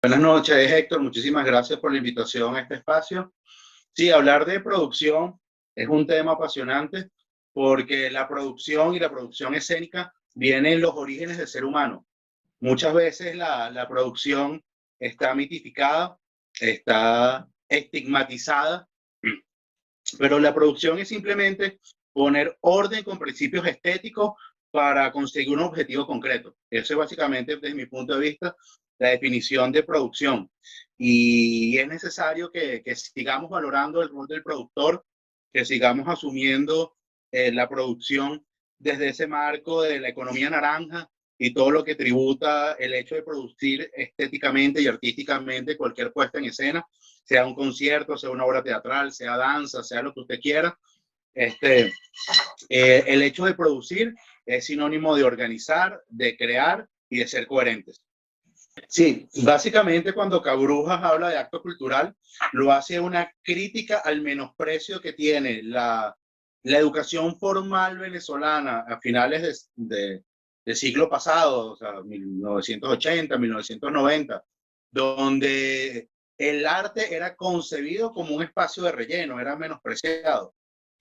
Buenas noches, Héctor. Muchísimas gracias por la invitación a este espacio. Sí, hablar de producción es un tema apasionante porque la producción y la producción escénica vienen en los orígenes del ser humano. Muchas veces la producción está mitificada, está estigmatizada, pero la producción es simplemente poner orden con principios estéticos para conseguir un objetivo concreto. Eso es básicamente, desde mi punto de vista, la definición de producción. Y es necesario que sigamos valorando el rol del productor, que sigamos asumiendo la producción desde ese marco de la economía naranja y todo lo que tributa el hecho de producir estéticamente y artísticamente cualquier puesta en escena, sea un concierto, sea una obra teatral, sea danza, sea lo que usted quiera. Este, el hecho de producir es sinónimo de organizar, de crear y de ser coherentes. Sí, básicamente cuando Cabrujas habla de acto cultural, lo hace una crítica al menosprecio que tiene la educación formal venezolana a finales del siglo pasado, o sea, 1980, 1990, donde el arte era concebido como un espacio de relleno, era menospreciado.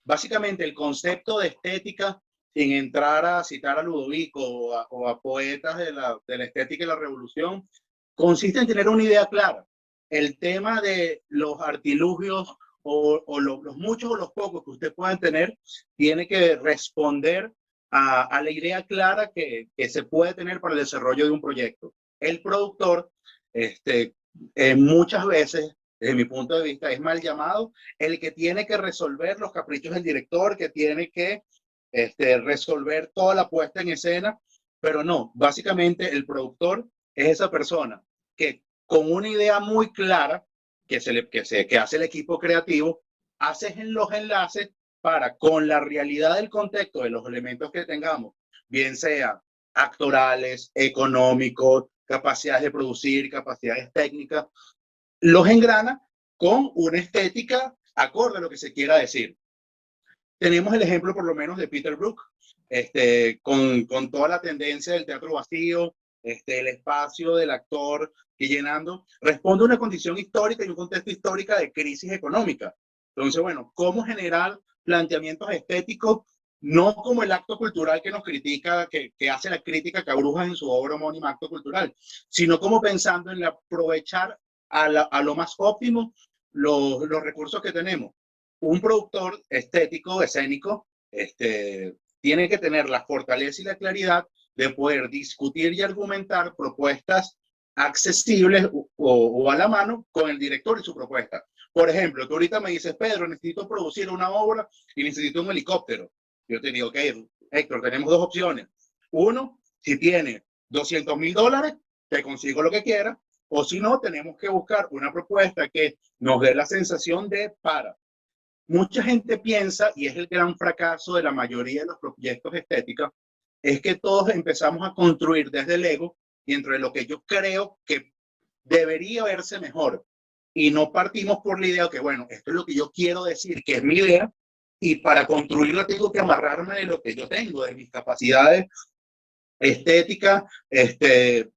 Básicamente el concepto de estética, sin entrar a citar a Ludovico o a poetas de la estética y la revolución, consiste en tener una idea clara. El tema de los artilugios los muchos o los pocos que usted puedan tener, tiene que responder a la idea clara que se puede tener para el desarrollo de un proyecto. El productor, este, muchas veces, desde mi punto de vista, es mal llamado el que tiene que resolver los caprichos del director, que tiene que resolver toda la puesta en escena, pero no, básicamente el productor es esa persona que con una idea muy clara que hace el equipo creativo, hace los enlaces para con la realidad del contexto de los elementos que tengamos, bien sea actorales, económicos, capacidades de producir, capacidades técnicas, los engrana con una estética acorde a lo que se quiera decir. Tenemos el ejemplo por lo menos de Peter Brook, con toda la tendencia del teatro vacío, el espacio del actor que llenando, responde a una condición histórica y un contexto histórico de crisis económica. Entonces, bueno, ¿cómo generar planteamientos estéticos, no como el acto cultural que nos critica, que hace la crítica Cabrujas en su obra homónima Acto Cultural, sino como pensando en aprovechar a lo más óptimo los recursos que tenemos? Un productor estético, escénico, tiene que tener la fortaleza y la claridad de poder discutir y argumentar propuestas accesibles o a la mano con el director y su propuesta. Por ejemplo, tú ahorita me dices, Pedro, necesito producir una obra y necesito un helicóptero. Yo te digo, ok, Héctor, tenemos dos opciones. Uno, si tiene $200,000, te consigo lo que quiera, o si no, tenemos que buscar una propuesta que nos dé la sensación de para. Mucha gente piensa, y es el gran fracaso de la mayoría de los proyectos estéticos, es que todos empezamos a construir desde el ego y entre lo que yo creo que debería verse mejor. Y no partimos por la idea que, bueno, esto es lo que yo quiero decir, que es mi idea, y para construirla tengo que amarrarme de lo que yo tengo, de mis capacidades estéticas,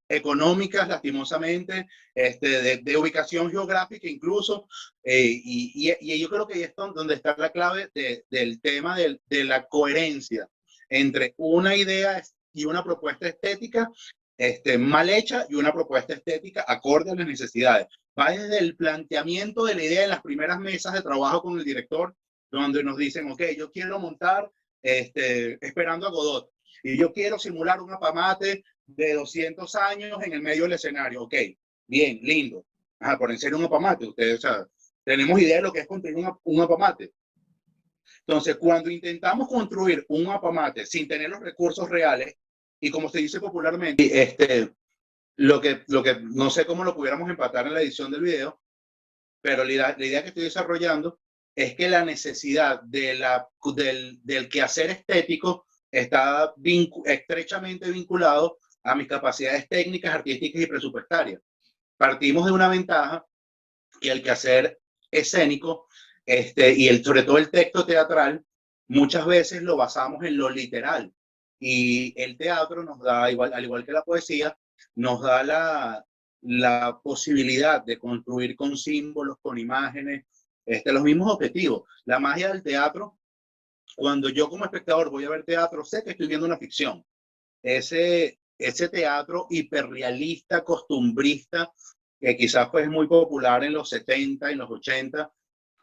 económicas, lastimosamente, de ubicación geográfica incluso, y yo creo que ahí es donde está la clave del tema de la coherencia entre una idea y una propuesta estética mal hecha y una propuesta estética acorde a las necesidades. Va desde el planteamiento de la idea en las primeras mesas de trabajo con el director, donde nos dicen, ok, yo quiero montar Esperando a Godot, y yo quiero simular un apamate de 200 años en el medio del escenario. Ok, bien, lindo. Ajá, por en serio un apamate. Ustedes, o sea, tenemos idea de lo que es construir un apamate. Entonces, cuando intentamos construir un apamate sin tener los recursos reales, y como se dice popularmente, lo que no sé cómo lo pudiéramos empatar en la edición del video, pero la idea que estoy desarrollando es que la necesidad del quehacer estético está estrechamente vinculado a mis capacidades técnicas, artísticas y presupuestarias. Partimos de una ventaja que el quehacer escénico sobre todo el texto teatral, muchas veces lo basamos en lo literal. Y el teatro nos da, al igual que la poesía, nos da la posibilidad de construir con símbolos, con imágenes, los mismos objetivos. La magia del teatro, cuando yo como espectador voy a ver teatro, sé que estoy viendo una ficción. Ese teatro hiperrealista, costumbrista, que quizás fue muy popular en los 70 y en los 80,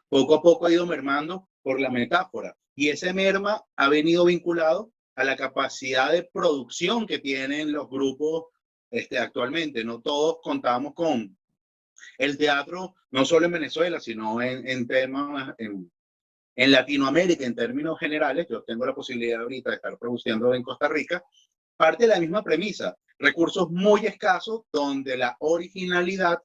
poco a poco ha ido mermando por la metáfora. Y ese merma ha venido vinculado a la capacidad de producción que tienen los grupos actualmente. No todos contamos con el teatro, no solo en Venezuela, sino en temas, en Latinoamérica, en términos generales. Yo tengo la posibilidad ahorita de estar produciendo en Costa Rica, parte de la misma premisa, recursos muy escasos donde la originalidad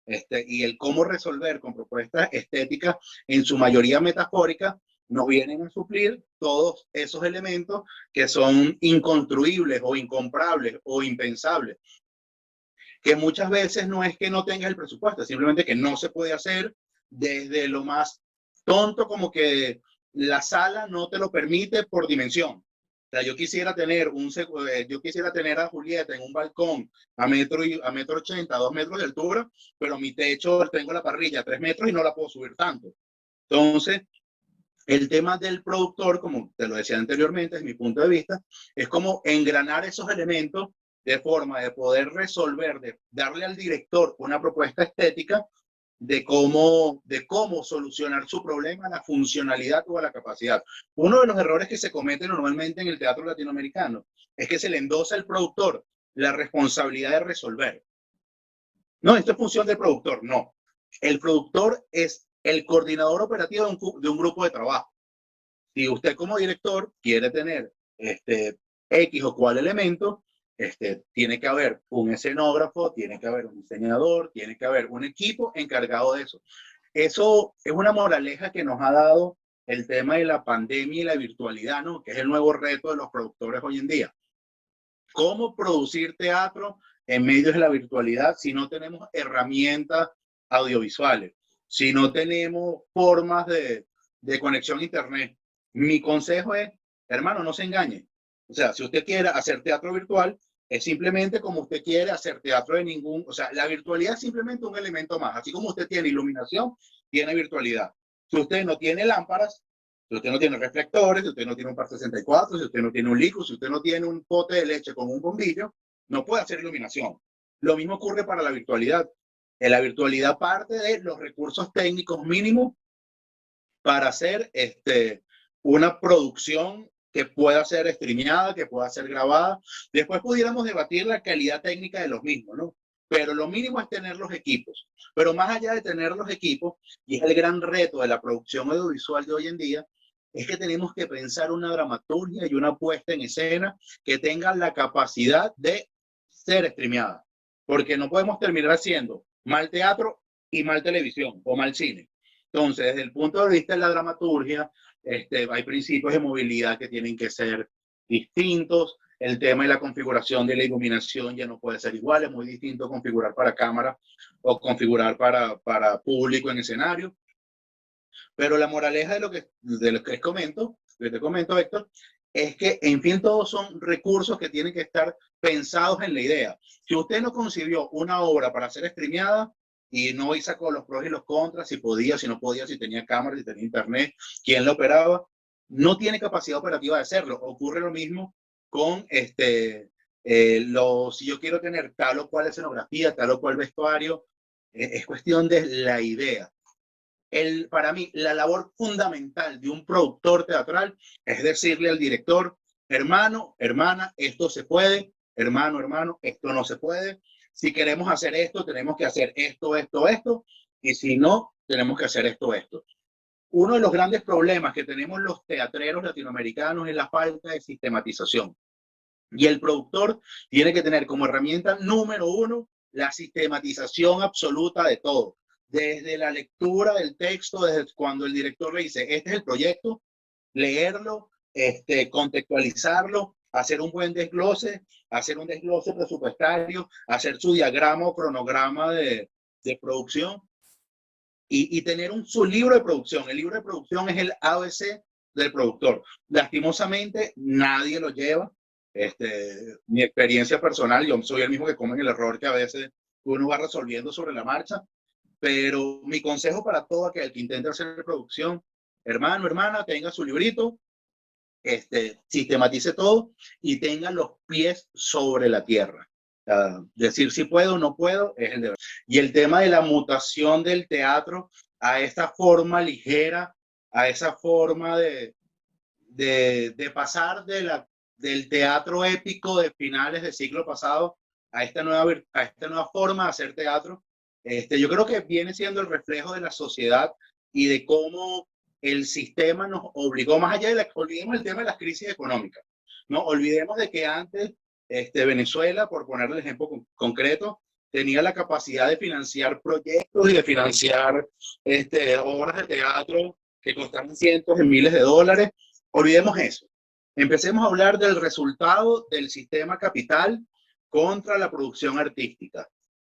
y el cómo resolver con propuestas estéticas, en su mayoría metafóricas, nos vienen a suplir todos esos elementos que son inconstruibles o incomprables o impensables, que muchas veces no es que no tengas el presupuesto, simplemente que no se puede hacer, desde lo más tonto como que la sala no te lo permite por dimensión. O sea, yo quisiera tener a Julieta en un balcón a metro 80, 2 metros de altura, pero mi techo, tengo la parrilla a 3 metros y no la puedo subir tanto. Entonces, el tema del productor, como te lo decía anteriormente, desde mi punto de vista, es como engranar esos elementos de forma de poder resolver, de darle al director una propuesta estética de cómo solucionar su problema, la funcionalidad o la capacidad. Uno de los errores que se cometen normalmente en el teatro latinoamericano es que se le endosa al productor la responsabilidad de resolver. No, esto es función del productor. No, el productor es el coordinador operativo de un grupo de trabajo. Si usted como director quiere tener X o cual elemento, tiene que haber un escenógrafo, tiene que haber un diseñador, tiene que haber un equipo encargado de eso. Eso es una moraleja que nos ha dado el tema de la pandemia y la virtualidad, ¿no? Que es el nuevo reto de los productores hoy en día. ¿Cómo producir teatro en medio de la virtualidad si no tenemos herramientas audiovisuales, si no tenemos formas de conexión a internet? Mi consejo es, hermano, no se engañe. O sea, si usted quiere hacer teatro virtual, es simplemente como usted quiere hacer teatro de ningún... O sea, la virtualidad es simplemente un elemento más. Así como usted tiene iluminación, tiene virtualidad. Si usted no tiene lámparas, si usted no tiene reflectores, si usted no tiene un par 64, si usted no tiene un Lico, si usted no tiene un pote de leche con un bombillo, no puede hacer iluminación. Lo mismo ocurre para la virtualidad. En la virtualidad parte de los recursos técnicos mínimos para hacer una producción que pueda ser streameada, que pueda ser grabada. Después pudiéramos debatir la calidad técnica de los mismos, ¿no? Pero lo mínimo es tener los equipos. Pero más allá de tener los equipos, y es el gran reto de la producción audiovisual de hoy en día, es que tenemos que pensar una dramaturgia y una puesta en escena que tenga la capacidad de ser streameada. Porque no podemos terminar haciendo mal teatro y mal televisión o mal cine. Entonces, desde el punto de vista de la dramaturgia, hay principios de movilidad que tienen que ser distintos. El tema de la configuración de la iluminación ya no puede ser igual. Es muy distinto configurar para cámara o configurar para público en escenario. Pero la moraleja de lo que te comento, Héctor, es que, en fin, todos son recursos que tienen que estar pensados en la idea. Si usted no concibió una obra para ser streameada y no sacó los pros y los contras, si podía, si no podía, si tenía cámara, si tenía internet, quién lo operaba, no tiene capacidad operativa de hacerlo. Ocurre lo mismo con si yo quiero tener tal o cual escenografía, tal o cual vestuario, es cuestión de la idea. Para mí, la labor fundamental de un productor teatral es decirle al director, hermano, hermana, esto se puede, hermano, esto no se puede. Si queremos hacer esto, tenemos que hacer esto, y si no, tenemos que hacer esto. Uno de los grandes problemas que tenemos los teatreros latinoamericanos es la falta de sistematización. Y el productor tiene que tener como herramienta número uno la sistematización absoluta de todo. Desde la lectura del texto, desde cuando el director le dice, este es el proyecto, leerlo, contextualizarlo, hacer un buen desglose, hacer un desglose presupuestario, hacer su diagrama o cronograma de producción y tener su libro de producción. El libro de producción es el ABC del productor. Lastimosamente, nadie lo lleva. Mi experiencia personal, yo soy el mismo que come el error que a veces uno va resolviendo sobre la marcha. Pero mi consejo para todo aquel que intente hacer producción, hermano, hermana, tenga su librito, sistematice todo y tenga los pies sobre la tierra. Decir si puedo o no puedo es el deber. Y el tema de la mutación del teatro a esta forma ligera, a esa forma de pasar del teatro épico de finales del siglo pasado a esta nueva forma de hacer teatro. Yo creo que viene siendo el reflejo de la sociedad y de cómo el sistema nos obligó, más allá olvidemos el tema de las crisis económicas, no olvidemos de que antes Venezuela, por ponerle el ejemplo concreto, tenía la capacidad de financiar proyectos y de financiar obras de teatro que costaban cientos de miles de dólares. Olvidemos eso. Empecemos a hablar del resultado del sistema capital contra la producción artística.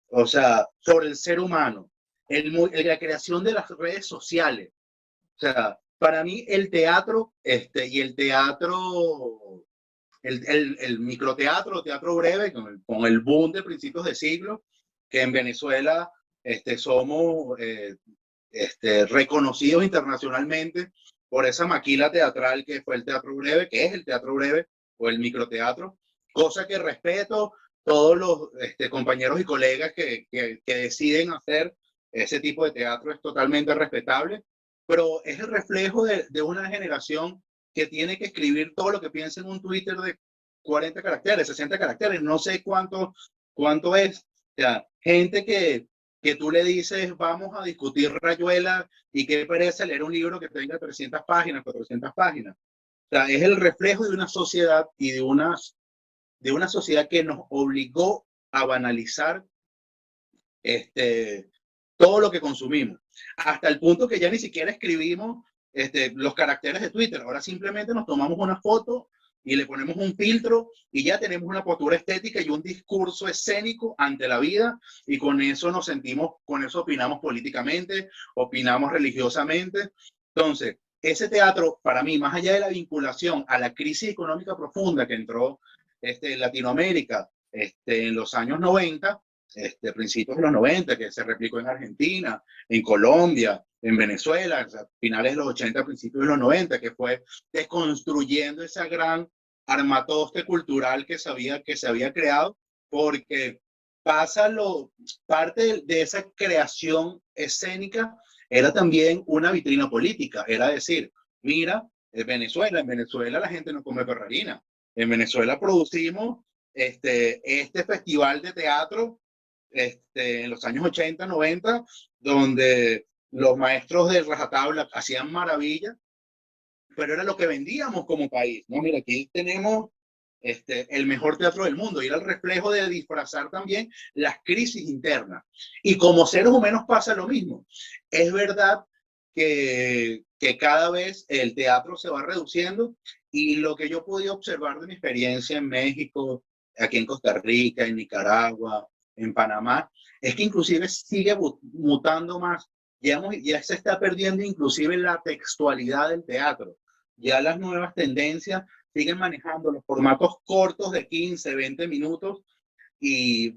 O sea, sobre el ser humano, la creación de las redes sociales. O sea, para mí el teatro y el teatro, el microteatro, teatro breve, con el boom de principios de siglo, que en Venezuela somos reconocidos internacionalmente por esa maquila teatral que fue el teatro breve, que es el teatro breve o el microteatro, cosa que respeto todos los compañeros y colegas que deciden hacer ese tipo de teatro, es totalmente respetable, pero es el reflejo de una generación que tiene que escribir todo lo que piensa en un Twitter de 40 caracteres, 60 caracteres, no sé cuánto es. O sea, gente que tú le dices, vamos a discutir Rayuela y qué pereza leer un libro que tenga 300 páginas, 400 páginas. O sea, es el reflejo de una sociedad y de una sociedad que nos obligó a banalizar todo lo que consumimos, hasta el punto que ya ni siquiera escribimos los caracteres de Twitter. Ahora simplemente nos tomamos una foto y le ponemos un filtro y ya tenemos una postura estética y un discurso escénico ante la vida, y con eso nos sentimos, con eso opinamos políticamente, opinamos religiosamente. Entonces, ese teatro, para mí, más allá de la vinculación a la crisis económica profunda que entró en Latinoamérica en los años 90, principios de los 90, que se replicó en Argentina, en Colombia, en Venezuela, o sea, finales de los 80, principios de los 90, que fue desconstruyendo esa gran armatoste cultural que se había creado, porque parte de esa creación escénica era también una vitrina política, era decir, mira, en Venezuela la gente no come perrarina, en Venezuela producimos este festival de teatro en los años 80, 90, donde los maestros de rajatabla hacían maravillas, pero era lo que vendíamos como país, ¿no? Mira, aquí tenemos el mejor teatro del mundo, y era el reflejo de disfrazar también las crisis internas. Y como seres humanos pasa lo mismo. Es verdad que cada vez el teatro se va reduciendo, y lo que yo he podido observar de mi experiencia en México, aquí en Costa Rica, en Nicaragua, en Panamá, es que inclusive sigue mutando más. Ya se está perdiendo inclusive la textualidad del teatro. Ya las nuevas tendencias siguen manejando los formatos cortos de 15, 20 minutos,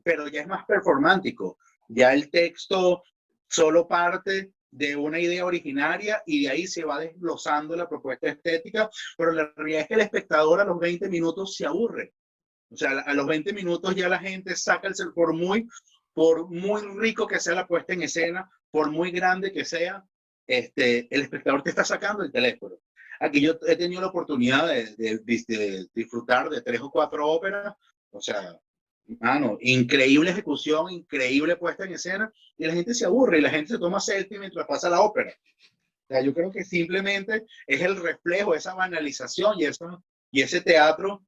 pero ya es más performático. Ya el texto solo parte de una idea originaria y de ahí se va desglosando la propuesta estética, pero la realidad es que el espectador a los 20 minutos se aburre. O sea, a los 20 minutos ya la gente saca el celular, por muy rico que sea la puesta en escena, por muy grande que sea, el espectador te está sacando el teléfono. Aquí yo he tenido la oportunidad de disfrutar de 3 o 4 óperas, o sea, mano, increíble ejecución, increíble puesta en escena, y la gente se aburre y la gente se toma selfie mientras pasa la ópera. O sea, yo creo que simplemente es el reflejo de esa banalización y ese teatro.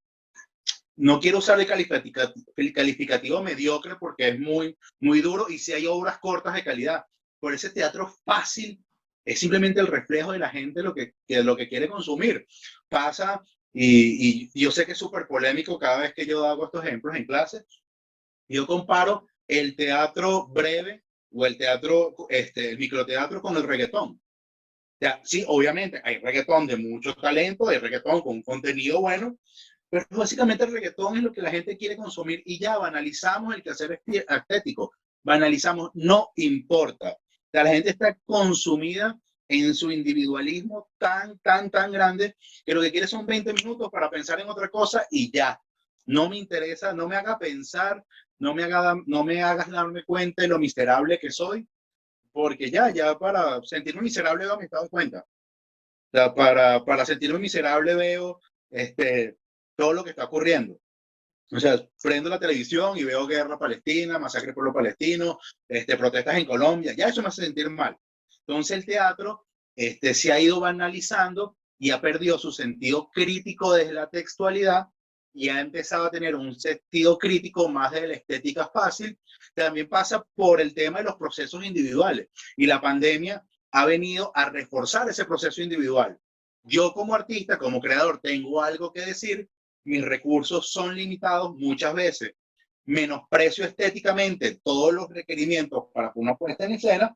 No quiero usar el calificativo mediocre porque es muy duro, y si hay obras cortas de calidad. Por ese teatro fácil es simplemente el reflejo de la gente lo que quiere consumir. Pasa, y yo sé que es súper polémico cada vez que yo hago estos ejemplos en clase. Yo comparo el teatro breve o el microteatro con el reggaetón. O sea, sí, obviamente hay reggaetón de mucho talento, hay reggaetón con un contenido bueno, pero básicamente el reggaetón es lo que la gente quiere consumir, y ya banalizamos el quehacer estético. banalizamos, no importa. O sea, la gente está consumida en su individualismo tan grande que lo que quiere son 20 minutos para pensar en otra cosa y ya. No me interesa, no me haga pensar, no me hagas darme cuenta de lo miserable que soy, porque ya para sentirme miserable veo mi estado de cuenta. O sea, para sentirme miserable veo todo lo que está ocurriendo. O sea, prendo la televisión y veo guerra palestina, masacre del pueblo palestino, protestas en Colombia, ya eso me hace sentir mal. Entonces el teatro se ha ido banalizando y ha perdido su sentido crítico desde la textualidad y ha empezado a tener un sentido crítico más de la estética fácil. También pasa por el tema de los procesos individuales y la pandemia ha venido a reforzar ese proceso individual. Yo como artista, como creador, tengo algo que decir, mis recursos son limitados muchas veces, menosprecio estéticamente todos los requerimientos para una puesta en escena,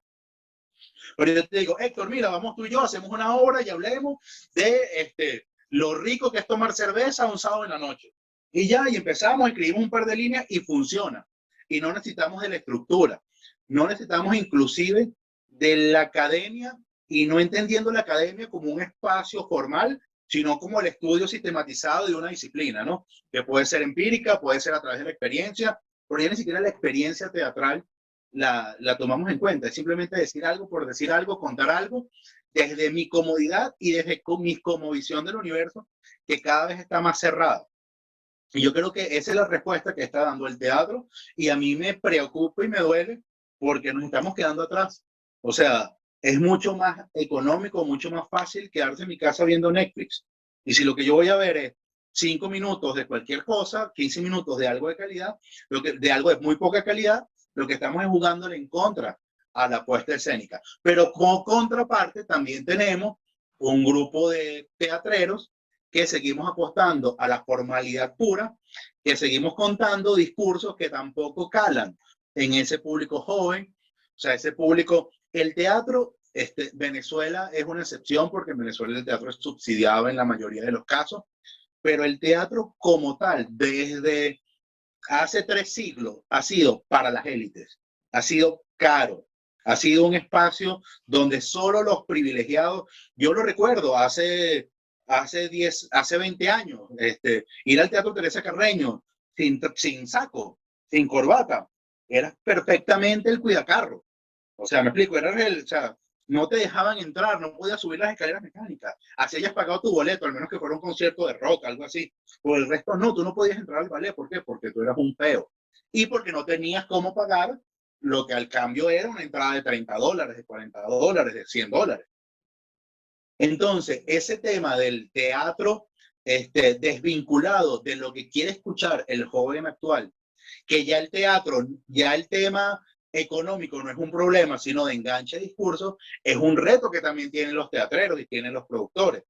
pero yo te digo, Héctor, mira, vamos tú y yo, hacemos una obra y hablemos de lo rico que es tomar cerveza un sábado en la noche. Y ya, y empezamos, escribimos un par de líneas y funciona. Y no necesitamos de la estructura, no necesitamos inclusive de la academia y no entendiendo la academia como un espacio formal, sino como el estudio sistematizado de una disciplina, ¿no? Que puede ser empírica, puede ser a través de la experiencia, pero ya ni siquiera la experiencia teatral la tomamos en cuenta. Es simplemente decir algo por decir algo, contar algo, desde mi comodidad y desde mi visión del universo, que cada vez está más cerrada. Y yo creo que esa es la respuesta que está dando el teatro y a mí me preocupa y me duele porque nos estamos quedando atrás. O sea, es mucho más económico, mucho más fácil quedarse en mi casa viendo Netflix. Y si lo que yo voy a ver es 5 minutos de cualquier cosa, 15 minutos de algo de calidad, de algo de muy poca calidad, lo que estamos es jugándole en contra a la puesta escénica. Pero como contraparte también tenemos un grupo de teatreros que seguimos apostando a la formalidad pura, que seguimos contando discursos que tampoco calan en ese público joven, o sea, ese público, el teatro, Venezuela es una excepción porque en Venezuela el teatro es subsidiado en la mayoría de los casos, pero el teatro como tal, desde hace 3 siglos, ha sido para las élites, ha sido caro, ha sido un espacio donde solo los privilegiados, yo lo recuerdo hace 20 años, ir al Teatro Teresa Carreño sin saco, sin corbata, era perfectamente el cuidacarro. O sea, me explico, o sea, no te dejaban entrar, no podías subir las escaleras mecánicas, así hayas pagado tu boleto, al menos que fuera un concierto de rock, algo así. Por el resto no, tú no podías entrar al ballet, ¿por qué? Porque tú eras un feo. Y porque no tenías cómo pagar lo que al cambio era una entrada de $30, de $40, de $100. Entonces, ese tema del teatro desvinculado de lo que quiere escuchar el joven actual, que ya el teatro, ya el tema económico no es un problema, sino de enganche de discurso, es un reto que también tienen los teatreros y tienen los productores,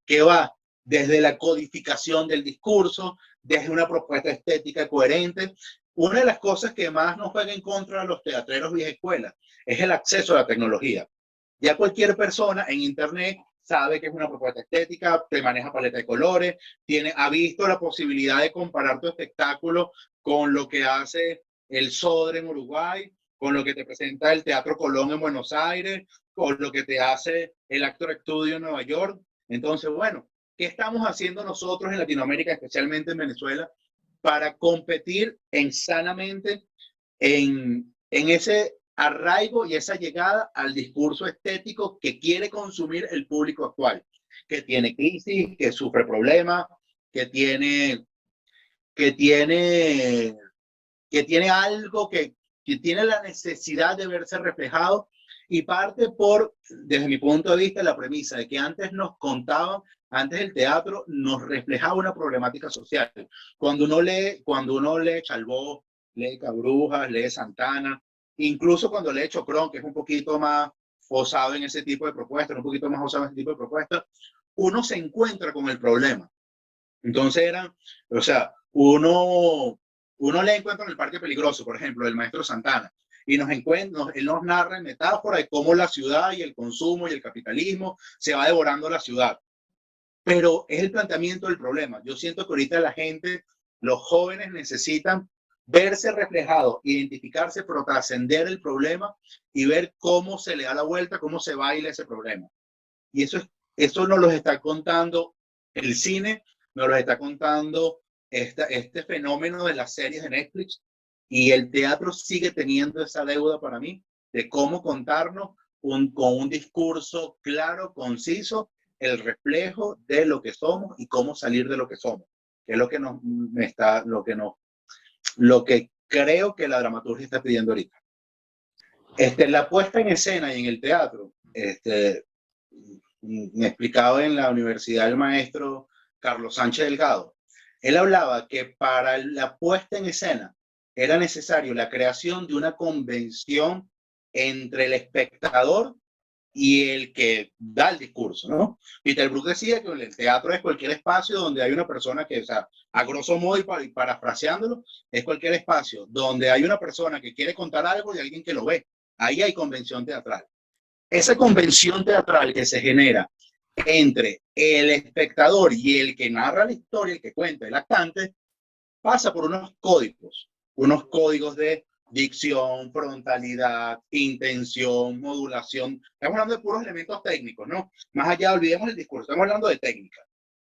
que va desde la codificación del discurso, desde una propuesta estética coherente. Una de las cosas que más nos juega en contra de los teatreros vieja escuela es el acceso a la tecnología. Ya cualquier persona en Internet sabe que es una propuesta estética, te maneja paleta de colores, ha visto la posibilidad de comparar tu espectáculo con lo que hace el Sodre en Uruguay, con lo que te presenta el Teatro Colón en Buenos Aires, con lo que te hace el Actor Studio en Nueva York. Entonces, bueno, ¿qué estamos haciendo nosotros en Latinoamérica, especialmente en Venezuela, para competir sanamente en ese arraigo y esa llegada al discurso estético que quiere consumir el público actual, que tiene crisis, que sufre problemas, que tiene, que tiene, que tiene algo que tiene la necesidad de verse reflejado y parte desde mi punto de vista, la premisa de que antes nos contaban, antes el teatro nos reflejaba una problemática social. Cuando uno lee Chalbó, lee Cabrujas, lee Santana, incluso cuando lee Chocrón, que es un poquito más osado en ese tipo de propuestas, un poquito más osado en ese tipo de propuestas, uno se encuentra con el problema. Entonces o sea, uno le encuentra en el Parque Peligroso, por ejemplo, el maestro Santana, y él nos narra en metáfora de cómo la ciudad y el consumo y el capitalismo se va devorando la ciudad. Pero es el planteamiento del problema. Yo siento que ahorita la gente, los jóvenes necesitan verse reflejado, identificarse, pero trascender el problema y ver cómo se le da la vuelta, cómo se baila ese problema. Y eso nos lo está contando el cine, nos lo está contando este fenómeno de las series de Netflix, y el teatro sigue teniendo esa deuda para mí de cómo contarnos con un discurso claro, conciso, el reflejo de lo que somos y cómo salir de lo que somos, que es lo que lo que creo que la dramaturgia está pidiendo ahorita. La puesta en escena y en el teatro, me explicaba en la universidad el maestro Carlos Sánchez Delgado. Él hablaba que para la puesta en escena era necesario la creación de una convención entre el espectador y el que da el discurso, ¿no? Peter Brook decía que el teatro es cualquier espacio donde hay una persona que, o sea, a grosso modo y parafraseándolo, es cualquier espacio donde hay una persona que quiere contar algo y alguien que lo ve. Ahí hay convención teatral. Esa convención teatral que se genera entre el espectador y el que narra la historia, el que cuenta, el actante, pasa por unos códigos de dicción, frontalidad, intención, modulación. Estamos hablando de puros elementos técnicos, ¿no? Más allá, olvidemos el discurso, estamos hablando de técnica.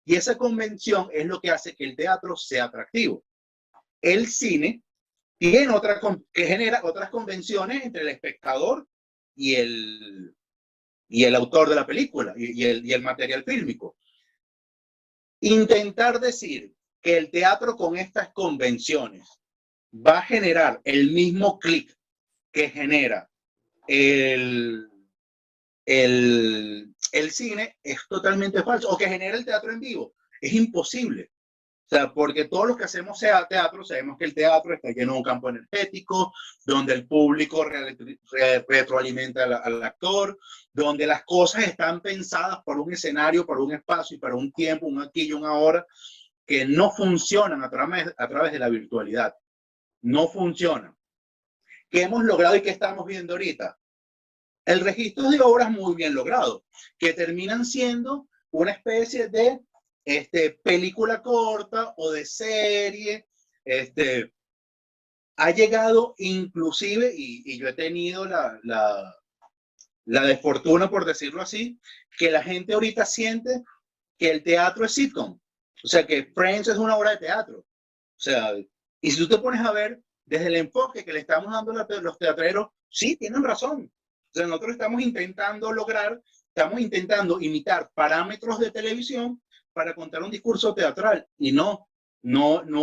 Y esa convención es lo que hace que el teatro sea atractivo. El cine tiene que genera otras convenciones entre el espectador y el autor de la película y el material fílmico. Intentar decir que el teatro con estas convenciones va a generar el mismo clic que genera el cine es totalmente falso, o que genera el teatro en vivo. Es imposible. O sea, porque todos los que hacemos teatro sabemos que el teatro está lleno de un campo energético, donde el público retroalimenta al actor, donde las cosas están pensadas por un escenario, por un espacio y para un tiempo, un aquí y un ahora, que no funcionan a través de la virtualidad. No funcionan. ¿Qué hemos logrado y qué estamos viendo ahorita? El registro de obras muy bien logrado, que terminan siendo una especie de película corta o de serie. Ha llegado inclusive, y yo he tenido la desfortuna, por decirlo así, que la gente ahorita siente que el teatro es sitcom. O sea, que Friends es una obra de teatro. O sea, y si tú te pones a ver desde el enfoque que le estamos dando a los teatreros, sí, tienen razón. O sea, nosotros estamos intentando imitar parámetros de televisión para contar un discurso teatral, y no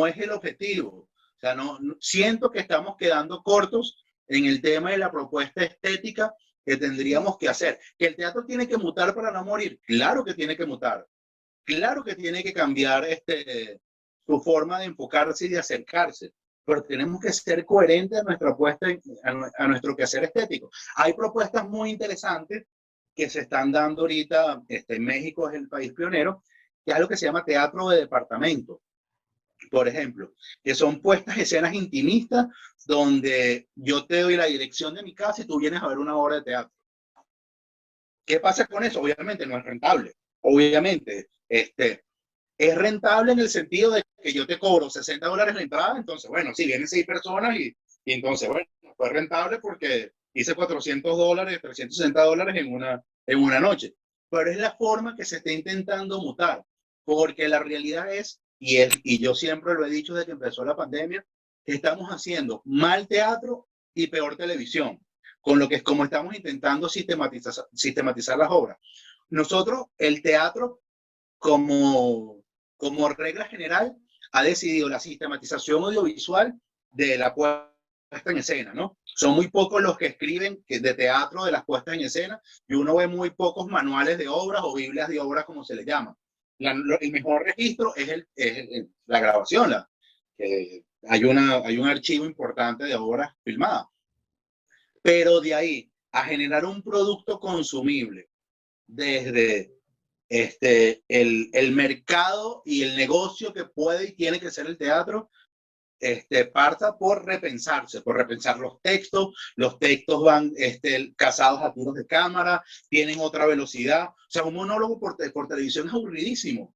es el objetivo. O sea, siento que estamos quedando cortos en el tema de la propuesta estética que tendríamos que hacer. ¿Que el teatro tiene que mutar para no morir? Claro que tiene que mutar. Claro que tiene que cambiar su forma de enfocarse y de acercarse, pero tenemos que ser coherentes a nuestra apuesta, a nuestro quehacer estético. Hay propuestas muy interesantes que se están dando ahorita. México es el país pionero, que es lo que se llama teatro de departamento, por ejemplo, que son puestas escenas intimistas donde yo te doy la dirección de mi casa y tú vienes a ver una obra de teatro. ¿Qué pasa con eso? Obviamente no es rentable. Obviamente, es rentable en el sentido de que yo te cobro $60 la entrada, entonces, bueno, si vienen 6 personas y entonces, bueno, fue rentable porque hice $400, $360 en una noche. Pero es la forma que se está intentando mutar, porque la realidad y yo siempre lo he dicho desde que empezó la pandemia, que estamos haciendo mal teatro y peor televisión, como estamos intentando sistematizar las obras. Nosotros, el teatro, como regla general, ha decidido la sistematización audiovisual de la puesta en escena, ¿no? Son muy pocos los que escriben de teatro de las puestas en escena, y uno ve muy pocos manuales de obras o biblias de obras, como se le llama. El mejor registro es la grabación, hay un archivo importante de obras filmadas. Pero de ahí a generar un producto consumible desde el mercado y el negocio que puede y tiene que ser el teatro, parta por repensar los textos. Los textos van casados a tiros de cámara, tienen otra velocidad. O sea, un monólogo por televisión es aburridísimo.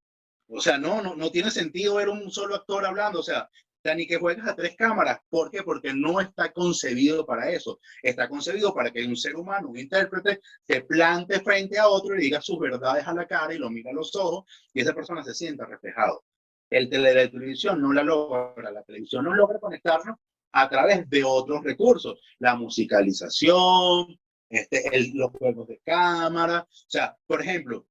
O sea, no tiene sentido ver un solo actor hablando. O sea, sea, ni que juegues a 3 cámaras. ¿Por qué? Porque no está concebido para eso. Está concebido para que un ser humano, un intérprete, se plante frente a otro y diga sus verdades a la cara y lo mira a los ojos y esa persona se sienta reflejado. La televisión no la logra. La televisión no logra conectarnos a través de otros recursos. La musicalización, los juegos de cámara. O sea, por ejemplo,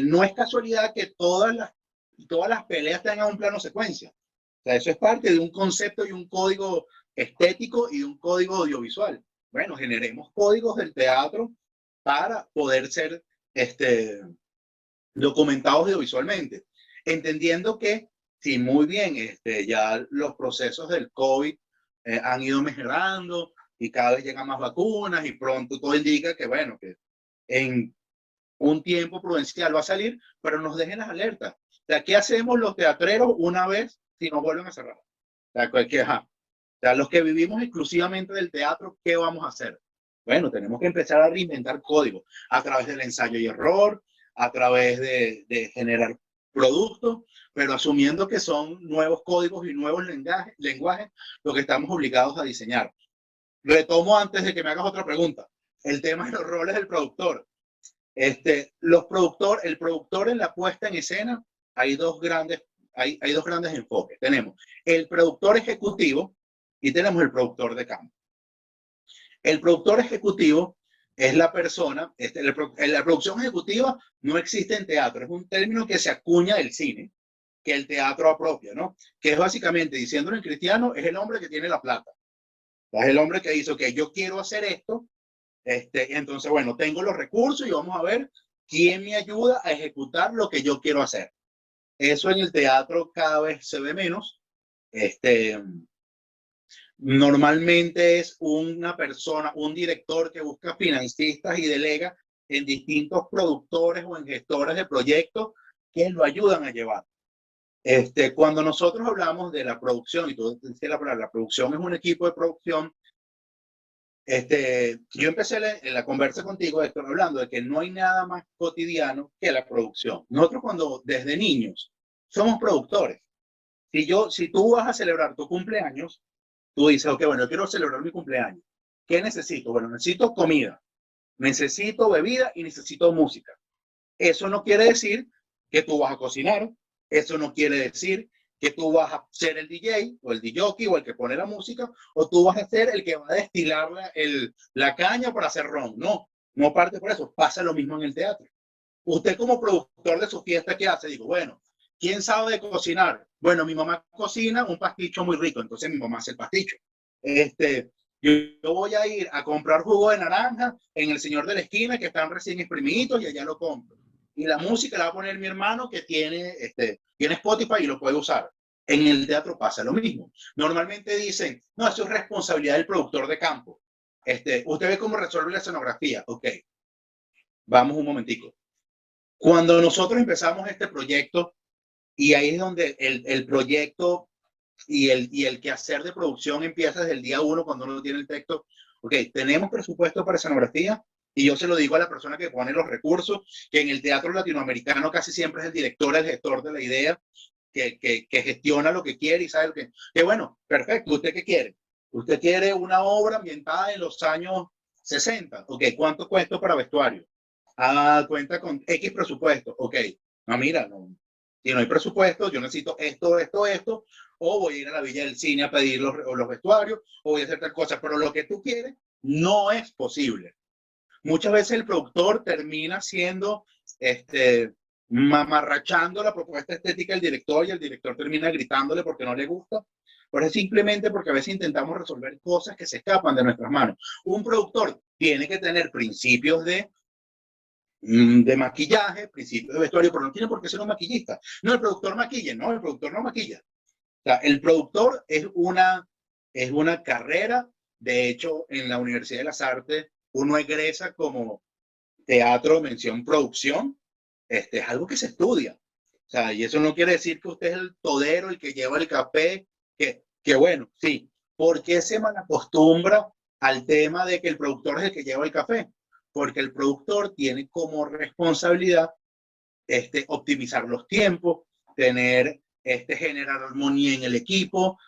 no es casualidad que todas las peleas tengan un plano secuencia. O sea, eso es parte de un concepto y un código estético y un código audiovisual. Bueno, generemos códigos del teatro para poder ser documentados audiovisualmente, entendiendo que sí, muy bien, ya los procesos del COVID han ido mejorando y cada vez llegan más vacunas y pronto todo indica que, bueno, que en un tiempo prudencial va a salir, pero nos dejen las alertas. O sea, ¿qué hacemos los teatreros una vez si nos vuelven a cerrar? O sea, los que vivimos exclusivamente del teatro, ¿qué vamos a hacer? Bueno, tenemos que empezar a reinventar códigos a través del ensayo y error, a través de generar productos, pero asumiendo que son nuevos códigos y nuevos lenguajes lo que estamos obligados a diseñar. Retomo antes de que me hagas otra pregunta. El tema de los roles del productor. El productor en la puesta en escena, hay dos grandes enfoques. Tenemos el productor ejecutivo y tenemos el productor de campo. El productor ejecutivo es la persona, la producción ejecutiva no existe en teatro, es un término que se acuña del cine, que el teatro apropia, ¿no? Que es básicamente, diciéndolo en cristiano, es el hombre que tiene la plata. Es el hombre que dice, que yo quiero hacer esto, entonces, bueno, tengo los recursos y vamos a ver quién me ayuda a ejecutar lo que yo quiero hacer. Eso en el teatro cada vez se ve menos. Normalmente es una persona, un director que busca financistas y delega en distintos productores o en gestores de proyectos que lo ayudan a llevar. Cuando nosotros hablamos de la producción, y tú dices la palabra, la producción es un equipo de producción. Yo empecé en la conversa contigo, Héctor, hablando de que no hay nada más cotidiano que la producción. Nosotros cuando desde niños somos productores. Si tú vas a celebrar tu cumpleaños, tú dices, ok, bueno, yo quiero celebrar mi cumpleaños. ¿Qué necesito? Bueno, necesito comida, necesito bebida y necesito música. Eso no quiere decir que tú vas a cocinar. Eso no quiere decir que tú vas a ser el DJ o el DJ o el que pone la música, o tú vas a ser el que va a destilar la caña para hacer ron. No, no parte por eso. Pasa lo mismo en el teatro. Usted como productor de su fiesta, ¿qué hace? Digo, bueno, ¿quién sabe de cocinar? Bueno, mi mamá cocina un pasticho muy rico, entonces mi mamá hace el pasticho. Yo voy a ir a comprar jugo de naranja en el señor de la esquina que están recién exprimidos y allá lo compro. Y la música la va a poner mi hermano que tiene Spotify y lo puede usar. En el teatro pasa lo mismo. Normalmente dicen, no, eso es responsabilidad del productor de campo. Usted ve cómo resuelve la escenografía. Ok, vamos un momentico. Cuando nosotros empezamos este proyecto, y ahí es donde el proyecto y el quehacer de producción empieza desde el día uno cuando uno tiene el texto. Ok, tenemos presupuesto para escenografía y yo se lo digo a la persona que pone los recursos, que en el teatro latinoamericano casi siempre es el director, el gestor de la idea, que gestiona lo que quiere y sabe lo que bueno, perfecto, ¿usted qué quiere? ¿Usted quiere una obra ambientada en los años 60? Ok, ¿cuánto cuesta para vestuario? Cuenta con X presupuesto. Ok, no, mira, no, si no hay presupuesto, yo necesito esto, o voy a ir a la Villa del Cine a pedir los vestuarios, o voy a hacer tal cosa, pero lo que tú quieres no es posible. Muchas veces el productor termina siendo, mamarrachando la propuesta estética del director y el director termina gritándole porque no le gusta, pero es simplemente porque a veces intentamos resolver cosas que se escapan de nuestras manos. Un productor tiene que tener principios de maquillaje, principios de vestuario, pero no tiene por qué ser un maquillista. No, el productor maquilla, no, el productor no maquilla. O sea, el productor es una carrera. De hecho, en la Universidad de las Artes, uno egresa como teatro, mención producción. Es algo que se estudia. O sea, y eso no quiere decir que usted es el todero, el que lleva el café, que bueno, sí. ¿Por qué se malacostumbra al tema de que el productor es el que lleva el café? Porque el productor tiene como responsabilidad optimizar los tiempos, generar armonía en el equipo,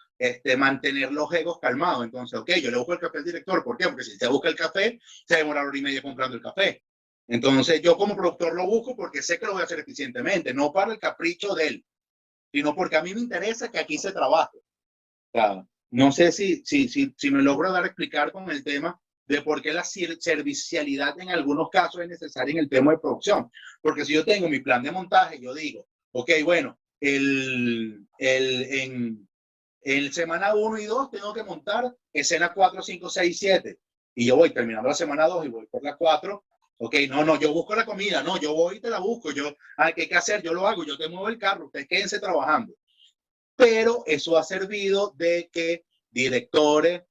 mantener los egos calmados. Entonces, ok, yo le busco el café al director. ¿Por qué? Porque si se busca el café, se demora 1 hora y media comprando el café. Entonces, yo como productor lo busco porque sé que lo voy a hacer eficientemente, no para el capricho de él, sino porque a mí me interesa que aquí se trabaje. O sea, no sé si me logro dar a explicar con el tema de por qué la servicialidad en algunos casos es necesaria en el tema de producción. Porque si yo tengo mi plan de montaje, yo digo, ok, bueno, en semana 1 y 2 tengo que montar escena 4, 5, 6, 7. Y yo voy terminando la semana 2 y voy por la 4. Ok, no, yo busco la comida, no, yo voy y te la busco. ¿Qué hay que hacer? Yo lo hago, yo te muevo el carro, ustedes quédense trabajando. Pero eso ha servido de que directores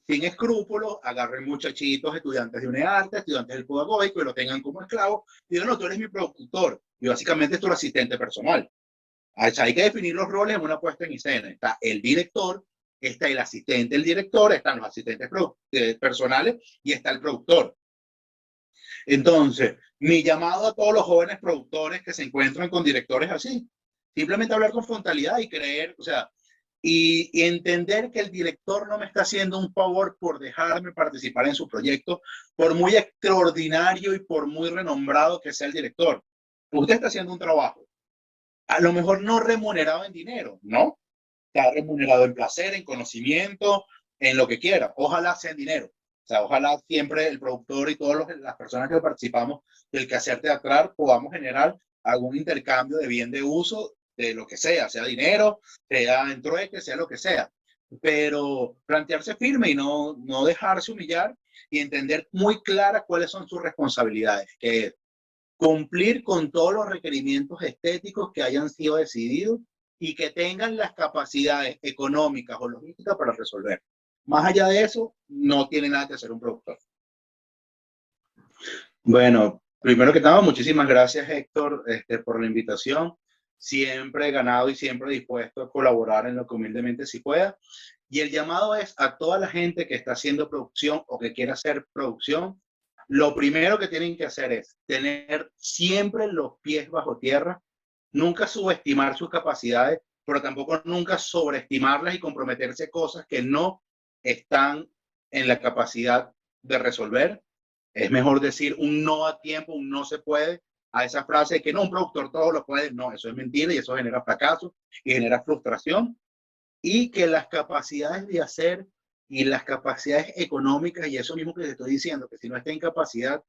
sin escrúpulos agarren muchachitos, estudiantes de UNEARTE, estudiantes del pedagógico y lo tengan como esclavos y digan, no, tú eres mi productor y básicamente es tu asistente personal. Hay que definir los roles en una puesta en escena. Está el director, está el asistente del director, están los asistentes personales y está el productor. Entonces, mi llamado a todos los jóvenes productores que se encuentran con directores así, simplemente hablar con frontalidad y creer, o sea, y entender que el director no me está haciendo un favor por dejarme participar en su proyecto, por muy extraordinario y por muy renombrado que sea el director. Usted está haciendo un trabajo, a lo mejor no remunerado en dinero, ¿no? Está remunerado en placer, en conocimiento, en lo que quiera. Ojalá sea en dinero. O sea, ojalá siempre el productor y todas las personas que participamos del quehacer teatral podamos generar algún intercambio de bien de uso de lo que sea dinero, sea en trueque, sea lo que sea. Pero plantearse firme y no dejarse humillar y entender muy claras cuáles son sus responsabilidades, que es cumplir con todos los requerimientos estéticos que hayan sido decididos y que tengan las capacidades económicas o logísticas para resolver. Más allá de eso, no tiene nada que hacer un productor. Bueno, primero que nada, muchísimas gracias, Héctor, por la invitación. Siempre ganado y siempre dispuesto a colaborar en lo que humildemente sí pueda. Y el llamado es a toda la gente que está haciendo producción o que quiera hacer producción. Lo primero que tienen que hacer es tener siempre los pies bajo tierra, nunca subestimar sus capacidades, pero tampoco nunca sobreestimarlas y comprometerse a cosas que no están en la capacidad de resolver. Es mejor decir un no a tiempo, un no se puede, a esa frase de que no, un productor todo lo puede. No, eso es mentira y eso genera fracaso y genera frustración. Y que las capacidades de hacer y las capacidades económicas, y eso mismo que te estoy diciendo, que si no está en capacidad,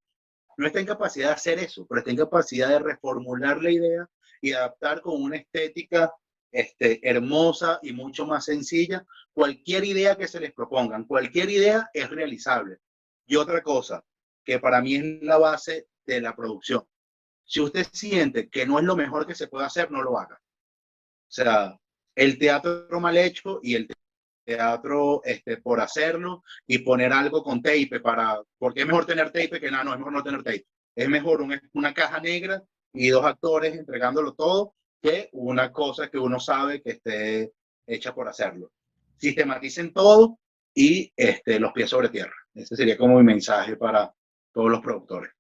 no está en capacidad de hacer eso, pero está en capacidad de reformular la idea y adaptar con una estética hermosa y mucho más sencilla cualquier idea que se les propongan. Cualquier idea es realizable. Y otra cosa, que para mí es la base de la producción. Si usted siente que no es lo mejor que se puede hacer, no lo haga. O sea, el teatro mal hecho y el teatro por hacerlo y poner algo con tape porque es mejor tener tape que nada, no, es mejor no tener tape. Es mejor una caja negra y 2 actores entregándolo todo que una cosa que uno sabe que esté hecha por hacerlo. Sistematicen todo y los pies sobre tierra. Ese sería como mi mensaje para todos los productores.